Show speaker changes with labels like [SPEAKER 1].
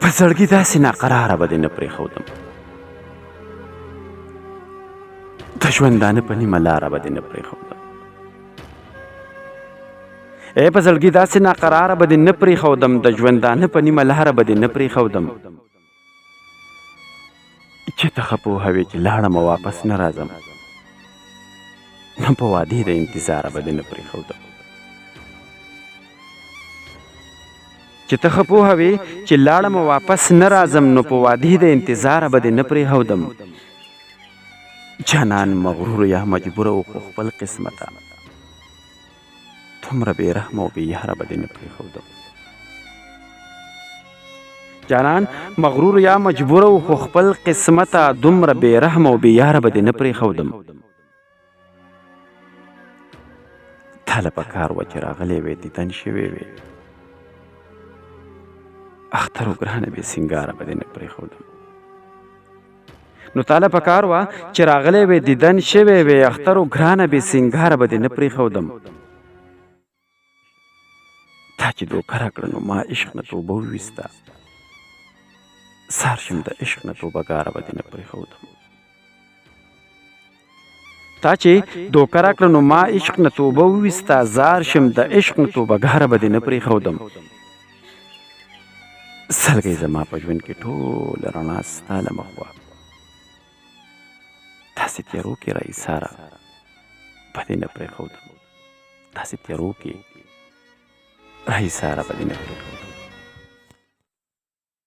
[SPEAKER 1] په زړګي داسې ناقراره به دې نه پرېښودم، د ژوندانه په نیمه لاره به دې نه پرېښودم. په زړګي داسې ناقراره به دې نه پرېښودم، د ژوندانه په نیمه لاره به دې نه پرېښودم، چې ته ښه پوهوې چې لاړم او واپس نه راځم، نو په وادي د انتظاره به دې نه پرېښودم. چې ته ښه پوهوې چې لاړم او واپس نه راځم، نو په وادي د انتظاره به دې نه پرېښودم. جانان مغرور یا مجبوره و خو خپل قسمته، دومره بې رحمه او بې یاره به دې نه پرېښودم. جانان مغرور یا مجبوره و خو خپل قسمته، دومره بې رحمه او بې یاره به دې نه پرېښودم. تا له پکار وه چې راغلی وې دیدن شوې وې، اختر و ګرانه بې سینګاره به دې نه پرېښودم. نو تا له پکار وه چې راغلی وې دیدن شوې وې، اختر و ګرانه بې سینګاره به دې نه پرېښودم. تا چې دوکه راکړه نو ما عشق نه توبه وویسته، سار شم د عشق نه توبه ګاره به دې نه پرېښودم. تا چې دوکه راکړه نو ما عشق نه توبه وویسته، زار شم د عشق نه توبه ګاره به دې نه پرېښودم. سلګۍ زما په ژوند کې ټوله رڼا ستا له مخ وه، داسې تیارو کې راایساره به دې نه پرېښودم، داسې تیارو کې راایساره به دې نه پرېښودم.